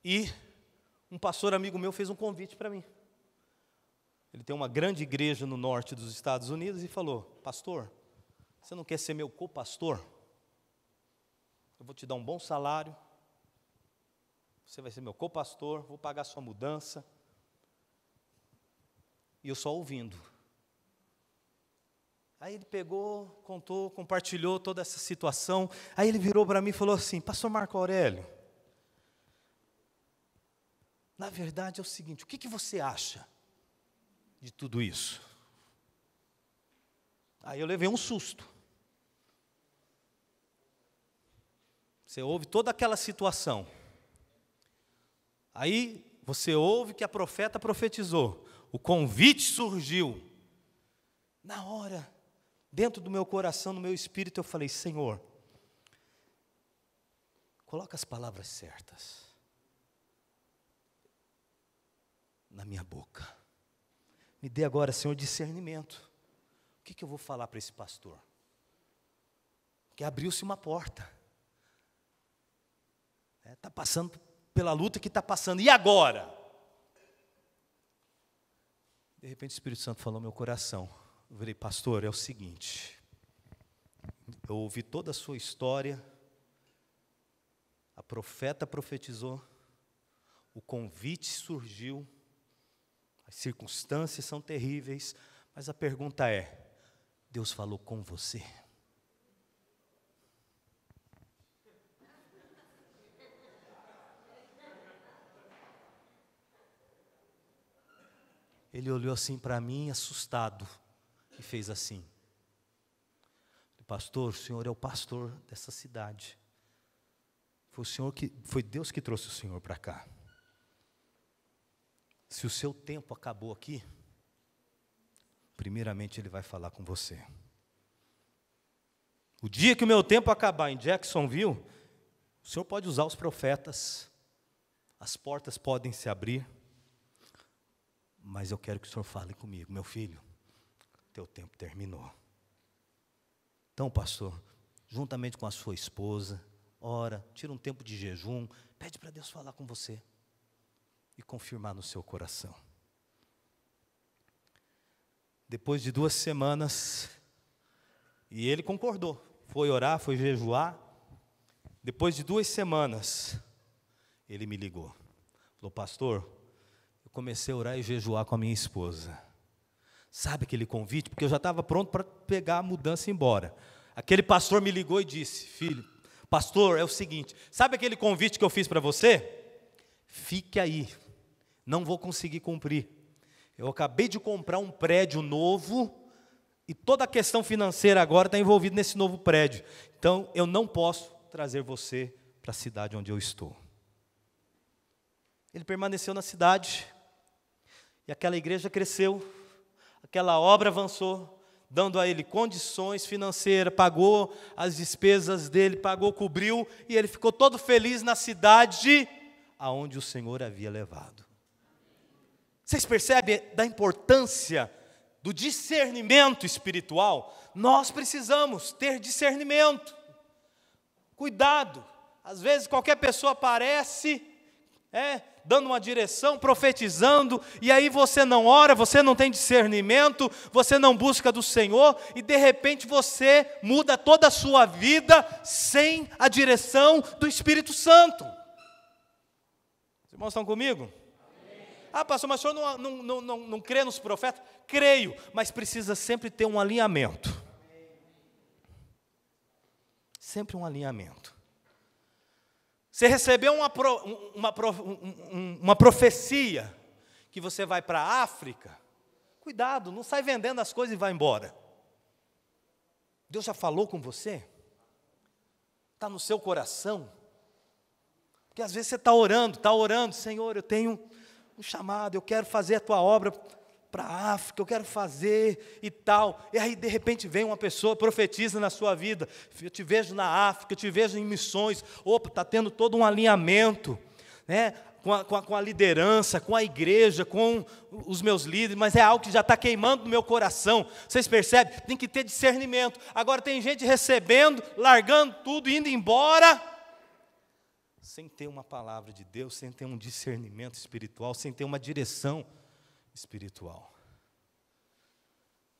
e um pastor amigo meu fez um convite para mim. Ele tem uma grande igreja no norte dos Estados Unidos e falou: pastor, você não quer ser meu co-pastor? Eu vou te dar um bom salário, você vai ser meu co-pastor, vou pagar sua mudança. E eu só ouvindo. Aí ele pegou, contou, compartilhou toda essa situação. Aí ele virou para mim e falou assim: pastor Marco Aurélio, na verdade é o seguinte, o que você acha de tudo isso? Aí eu levei um susto. Você ouve toda aquela situação. Aí você ouve que a profeta profetizou. O convite surgiu. Na hora, dentro do meu coração, no meu espírito, eu falei: Senhor, coloca as palavras certas na minha boca. Me dê agora, Senhor, discernimento. O que eu vou falar para esse pastor? Porque abriu-se uma porta. Está passando pela luta que está passando. E agora? De repente o Espírito Santo falou no meu coração. Eu falei: pastor, é o seguinte. Eu ouvi toda a sua história. A profeta profetizou. O convite surgiu. As circunstâncias são terríveis. Mas a pergunta é: Deus falou com você? Ele olhou assim para mim, assustado, e fez assim: pastor, o senhor é o pastor dessa cidade. Foi Deus que trouxe o senhor para cá. Se o seu tempo acabou aqui, primeiramente Ele vai falar com você. O dia que o meu tempo acabar em Jacksonville, o senhor pode usar os profetas, as portas podem se abrir, mas eu quero que o senhor fale comigo: meu filho, teu tempo terminou. Então, pastor, juntamente com a sua esposa, ora, tira um tempo de jejum, pede para Deus falar com você e confirmar no seu coração. Depois de 2 semanas, e ele concordou, foi orar, foi jejuar. Depois de 2 semanas, ele me ligou, falou: pastor, eu comecei a orar e jejuar com a minha esposa. Sabe aquele convite? Porque eu já estava pronto para pegar a mudança e ir embora. Aquele pastor me ligou e disse: filho, pastor, é o seguinte, sabe aquele convite que eu fiz para você? Fique aí, não vou conseguir cumprir. Eu acabei de comprar um prédio novo e toda a questão financeira agora está envolvida nesse novo prédio. Então, eu não posso trazer você para a cidade onde eu estou. Ele permaneceu na cidade e aquela igreja cresceu, aquela obra avançou, dando a ele condições financeiras, pagou as despesas dele, pagou, cobriu, e ele ficou todo feliz na cidade aonde o Senhor havia levado. Vocês percebem da importância do discernimento espiritual? Nós precisamos ter discernimento. Cuidado, às vezes qualquer pessoa aparece, dando uma direção, profetizando, e aí você não ora, você não tem discernimento, você não busca do Senhor, e de repente você muda toda a sua vida sem a direção do Espírito Santo. Os irmãos estão comigo? Ah, pastor, mas o senhor não crê nos profetas? Creio, mas precisa sempre ter um alinhamento. Sempre um alinhamento. Você recebeu uma profecia que você vai para a África, cuidado, não sai vendendo as coisas e vai embora. Deus já falou com você? Está no seu coração? Porque às vezes você está orando, Senhor, eu tenho um chamado, eu quero fazer a tua obra para a África, eu quero fazer e tal, e aí de repente vem uma pessoa, profetiza na sua vida: eu te vejo na África, eu te vejo em missões. Opa, está tendo todo um alinhamento, né? com a liderança, com a igreja, com os meus líderes, mas é algo que já está queimando no meu coração. Vocês percebem? Tem que ter discernimento. Agora tem gente recebendo, largando tudo, indo embora, sem ter uma palavra de Deus, sem ter um discernimento espiritual, sem ter uma direção espiritual.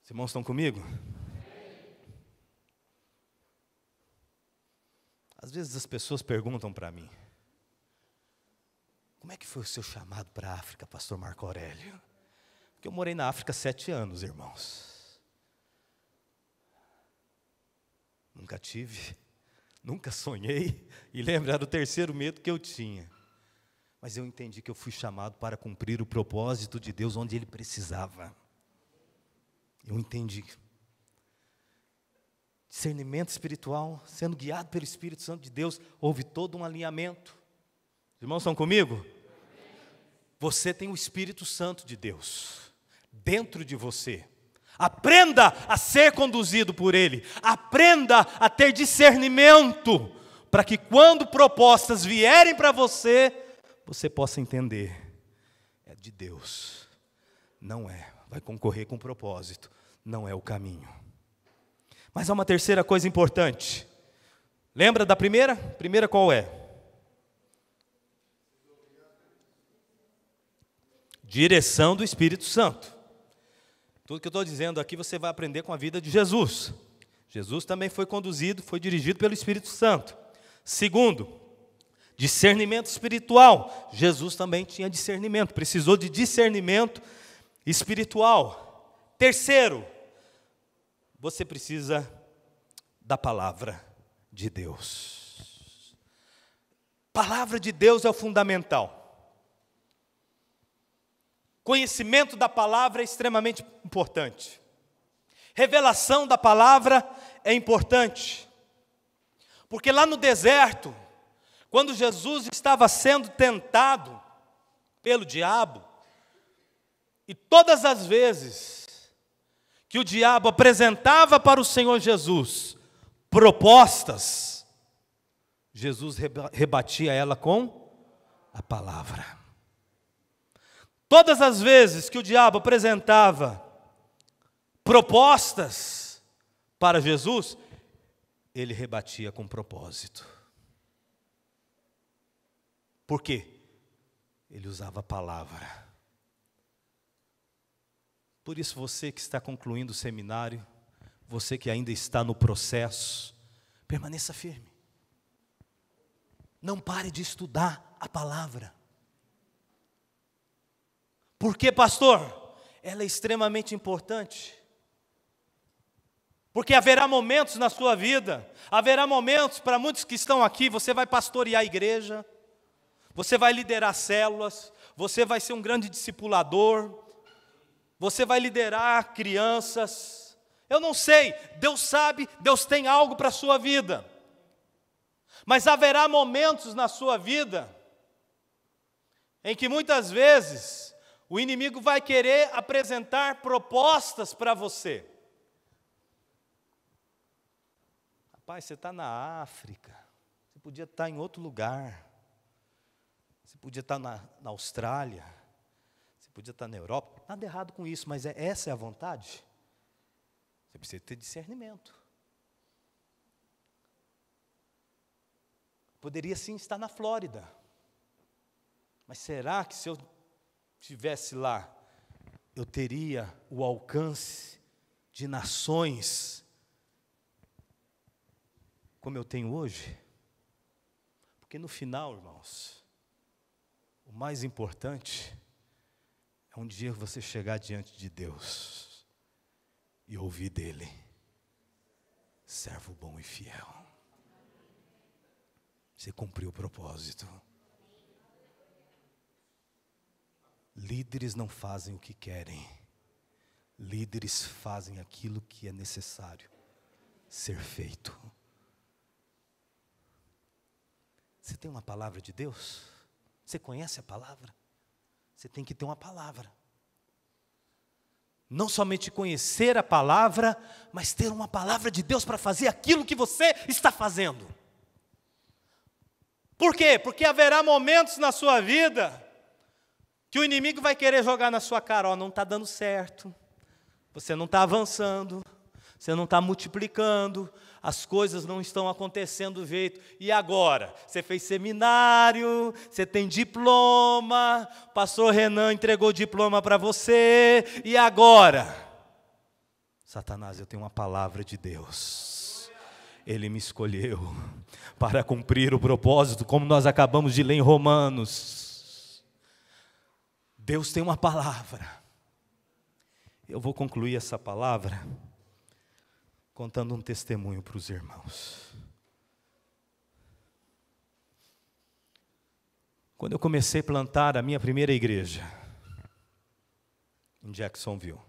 Os irmãos estão comigo? Às vezes as pessoas perguntam para mim: como é que foi o seu chamado para a África, pastor Marco Aurélio? Porque eu morei na África 7 anos, irmãos. Nunca tive, nunca sonhei, e lembra, era o terceiro medo que eu tinha. Mas eu entendi que eu fui chamado para cumprir o propósito de Deus onde Ele precisava. Eu entendi. Discernimento espiritual, sendo guiado pelo Espírito Santo de Deus, houve todo um alinhamento. Os irmãos estão comigo? Você tem o Espírito Santo de Deus dentro de você. Aprenda a ser conduzido por Ele. Aprenda a ter discernimento, para que quando propostas vierem para você, você possa entender: é de Deus, não é, vai concorrer com propósito, não é o caminho. Mas há uma terceira coisa importante. Lembra da primeira? Primeira qual é? Direção do Espírito Santo. Tudo que eu estou dizendo aqui você vai aprender com a vida de Jesus. Jesus também foi conduzido, foi dirigido pelo Espírito Santo. Segundo, discernimento espiritual. Jesus também tinha discernimento, precisou de discernimento espiritual. Terceiro, você precisa da palavra de Deus. Palavra de Deus é o fundamental. Conhecimento da palavra é extremamente importante. Revelação da palavra é importante. Porque lá no deserto, quando Jesus estava sendo tentado pelo diabo, e todas as vezes que o diabo apresentava para o Senhor Jesus propostas, Jesus rebatia ela com a palavra. Todas as vezes que o diabo apresentava propostas para Jesus, ele rebatia com propósito. Por quê? Ele usava a palavra. Por isso, você que está concluindo o seminário, você que ainda está no processo, permaneça firme. Não pare de estudar a palavra. Por quê, pastor? Ela é extremamente importante. Porque haverá momentos na sua vida, haverá momentos para muitos que estão aqui, você vai pastorear a igreja, você vai liderar células, você vai ser um grande discipulador, você vai liderar crianças. Eu não sei, Deus sabe, Deus tem algo para a sua vida. Mas haverá momentos na sua vida em que muitas vezes o inimigo vai querer apresentar propostas para você. Rapaz, você está na África, você podia estar em outro lugar, você podia estar na Austrália, você podia estar na Europa. Nada errado com isso, mas essa é a vontade? Você precisa ter discernimento. Poderia sim estar na Flórida, mas será que se eu estivesse lá, eu teria o alcance de nações como eu tenho hoje? Porque no final, irmãos, o mais importante é um dia você chegar diante de Deus e ouvir dele: servo bom e fiel, você cumpriu o propósito. Líderes não fazem o que querem, líderes fazem aquilo que é necessário ser feito. Você tem uma palavra de Deus? Você conhece a palavra? Você tem que ter uma palavra. Não somente conhecer a palavra, mas ter uma palavra de Deus para fazer aquilo que você está fazendo. Por quê? Porque haverá momentos na sua vida que o inimigo vai querer jogar na sua cara, ó, não está dando certo, você não está avançando, você não está multiplicando, as coisas não estão acontecendo do jeito. E agora? Você fez seminário, você tem diploma, pastor Renan entregou o diploma para você, e agora? Satanás, eu tenho uma palavra de Deus. Ele me escolheu para cumprir o propósito, como nós acabamos de ler em Romanos. Deus tem uma palavra. Eu vou concluir essa palavra contando um testemunho para os irmãos. Quando eu comecei a plantar a minha primeira igreja, em Jacksonville,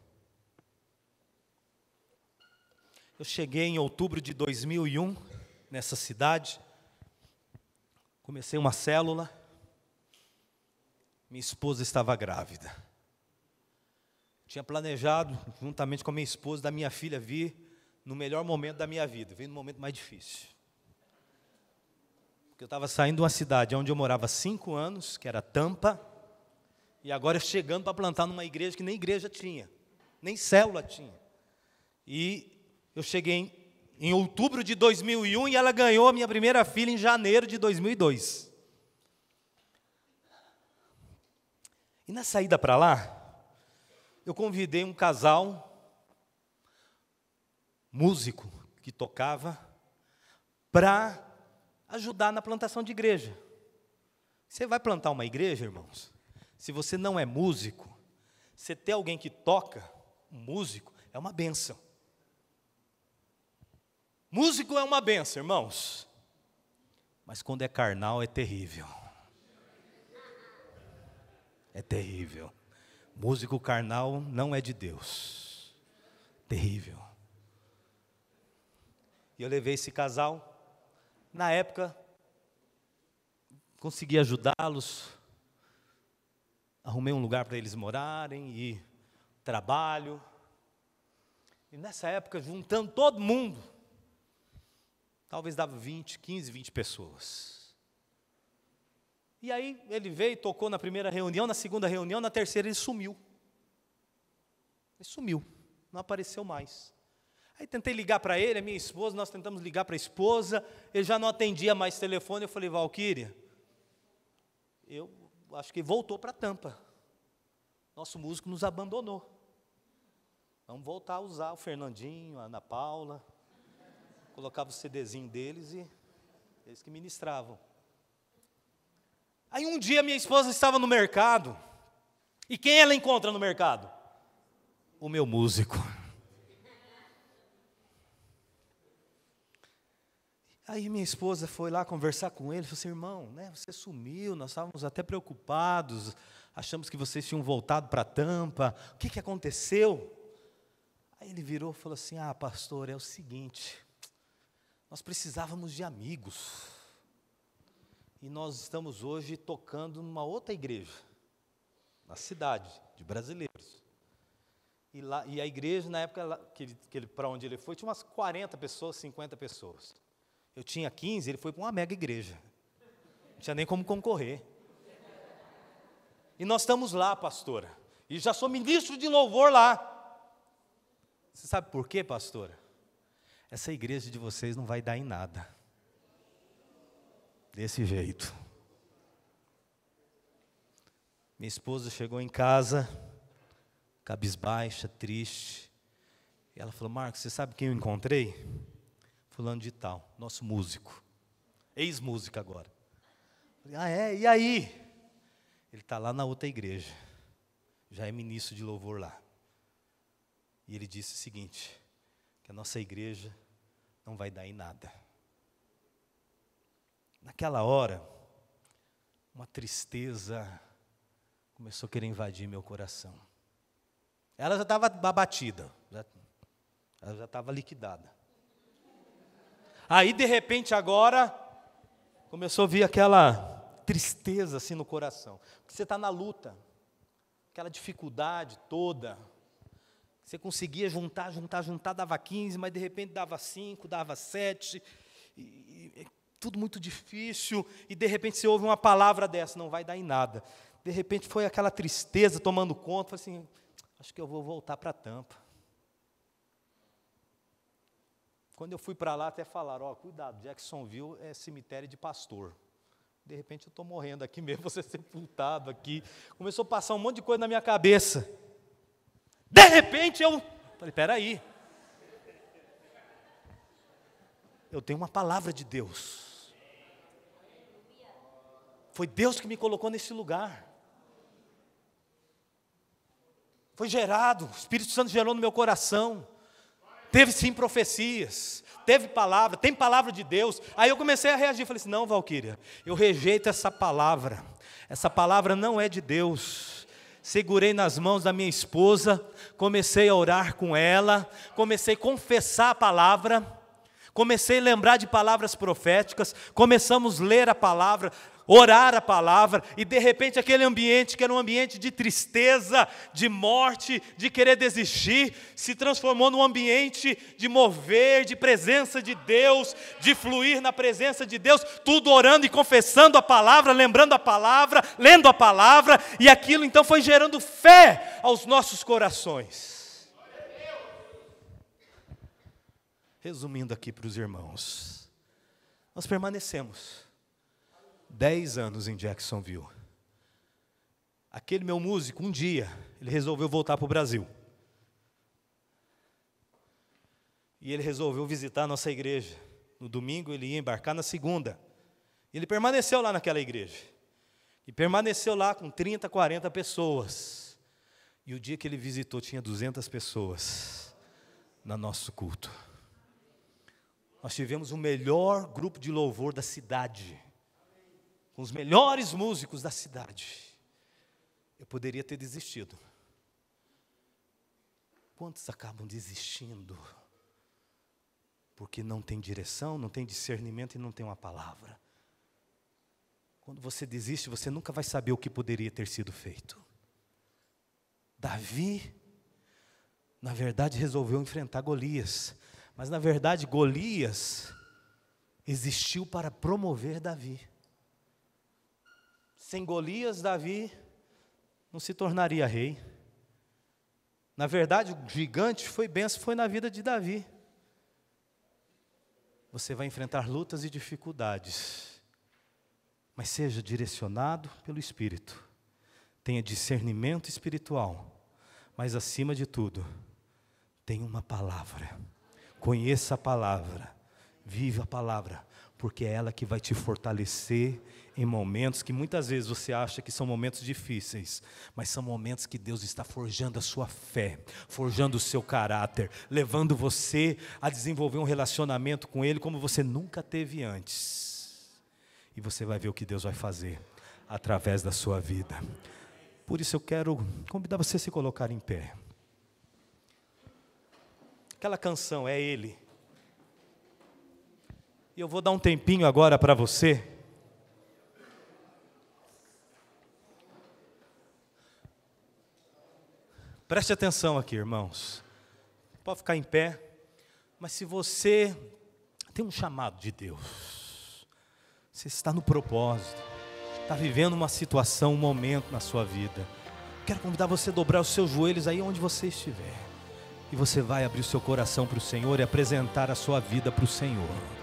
eu cheguei em outubro de 2001, nessa cidade, comecei uma célula, minha esposa estava grávida. Tinha planejado, juntamente com a minha esposa, da minha filha vir no melhor momento da minha vida, veio no momento mais difícil. Porque eu estava saindo de uma cidade onde eu morava há 5 anos, que era Tampa, e agora chegando para plantar numa igreja que nem igreja tinha, nem célula tinha. E eu cheguei em outubro de 2001 e ela ganhou a minha primeira filha em janeiro de 2002. E na saída para lá, eu convidei um casal músico que tocava para ajudar na plantação de igreja. Você vai plantar uma igreja, irmãos? Se você não é músico, você ter alguém que toca, um músico, é uma bênção. Músico é uma bênção, irmãos. Mas quando é carnal é terrível. É terrível. Músico carnal não é de Deus. Terrível. E eu levei esse casal. Na época, consegui ajudá-los. Arrumei um lugar para eles morarem e trabalho. E nessa época, juntando todo mundo, talvez dava 15, 20 pessoas. E aí ele veio, tocou na primeira reunião, na segunda reunião, na terceira ele sumiu. Ele sumiu, não apareceu mais. Aí tentei ligar para ele, a minha esposa, nós tentamos ligar para a esposa, ele já não atendia mais telefone, eu falei, Valquíria, eu acho que voltou para Tampa. Nosso músico nos abandonou. Vamos voltar a usar o Fernandinho, a Ana Paula, colocava o CDzinho deles e eles que ministravam. Aí um dia minha esposa estava no mercado, e quem ela encontra no mercado? O meu músico. Aí minha esposa foi lá conversar com ele, falou assim, irmão, né, você sumiu, nós estávamos até preocupados, achamos que vocês tinham voltado para Tampa, o que aconteceu? Aí ele virou e falou assim, pastor, é o seguinte, nós precisávamos de amigos, e nós estamos hoje tocando numa outra igreja, na cidade, de brasileiros. E a igreja, na época para onde ele foi, tinha umas 40 pessoas, 50 pessoas. Eu tinha 15, ele foi para uma mega igreja. Não tinha nem como concorrer. E nós estamos lá, pastora. E já sou ministro de louvor lá. Você sabe por quê, pastora? Essa igreja de vocês não vai dar em nada. Desse jeito. Minha esposa chegou em casa, cabisbaixa, triste. E ela falou, Marcos, você sabe quem eu encontrei? Fulano de tal, nosso músico. Ex-músico agora. Falei, e aí? Ele está lá na outra igreja. Já é ministro de louvor lá. E ele disse o seguinte, que a nossa igreja não vai dar em nada. Naquela hora, uma tristeza começou a querer invadir meu coração. Ela já estava abatida, ela já estava liquidada. Aí, de repente, agora, começou a vir aquela tristeza assim no coração. Porque você está na luta, aquela dificuldade toda. Você conseguia juntar, dava 15, mas de repente dava 5, dava 7. tudo muito difícil, e de repente você ouve uma palavra dessa, não vai dar em nada. De repente foi aquela tristeza tomando conta, falei assim, acho que eu vou voltar para Tampa. Quando eu fui para lá, até falaram, cuidado, Jacksonville é cemitério de pastor. De repente eu estou morrendo aqui mesmo, vou ser sepultado aqui. Começou a passar um monte de coisa na minha cabeça. De repente eu falei, espera aí. Eu tenho uma palavra de Deus. Foi Deus que me colocou nesse lugar. Foi gerado, o Espírito Santo gerou no meu coração. Teve sim profecias, teve palavra, tem palavra de Deus. Aí eu comecei a reagir, falei assim, não, Valquíria, eu rejeito essa palavra não é de Deus. Segurei nas mãos da minha esposa, comecei a orar com ela, comecei a confessar a palavra, comecei a lembrar de palavras proféticas, começamos a ler a palavra, orar a palavra, e de repente aquele ambiente que era um ambiente de tristeza, de morte, de querer desistir, se transformou num ambiente de mover, de presença de Deus, de fluir na presença de Deus, tudo orando e confessando a palavra, lembrando a palavra, lendo a palavra, e aquilo então foi gerando fé aos nossos corações. Resumindo aqui para os irmãos, nós permanecemos 10 anos em Jacksonville. Aquele meu músico, um dia, ele resolveu voltar para o Brasil. E ele resolveu visitar a nossa igreja. No domingo ele ia embarcar na segunda. Ele permaneceu lá naquela igreja. E permaneceu lá com 30, 40 pessoas. E o dia que ele visitou tinha 200 pessoas no nosso culto. Nós tivemos o melhor grupo de louvor da cidade. Com os melhores músicos da cidade. Eu poderia ter desistido. Quantos acabam desistindo? Porque não tem direção, não tem discernimento e não tem uma palavra. Quando você desiste, você nunca vai saber o que poderia ter sido feito. Davi, na verdade, resolveu enfrentar Golias. Mas, na verdade, Golias existiu para promover Davi. Sem Golias, Davi não se tornaria rei. Na verdade, o gigante foi bênção, foi na vida de Davi. Você vai enfrentar lutas e dificuldades, mas seja direcionado pelo Espírito. Tenha discernimento espiritual, mas acima de tudo, tenha uma palavra. Conheça a palavra, viva a palavra, porque é ela que vai te fortalecer em momentos que muitas vezes você acha que são momentos difíceis, mas são momentos que Deus está forjando a sua fé, forjando o seu caráter, levando você a desenvolver um relacionamento com Ele como você nunca teve antes. E você vai ver o que Deus vai fazer através da sua vida. Por isso eu quero convidar você a se colocar em pé. Aquela canção é Ele. E eu vou dar um tempinho agora para você. Preste atenção aqui, irmãos. Pode ficar em pé. Mas se você tem um chamado de Deus, você está no propósito, está vivendo uma situação, um momento na sua vida, quero convidar você a dobrar os seus joelhos aí onde você estiver. E você vai abrir o seu coração para o Senhor e apresentar a sua vida para o Senhor.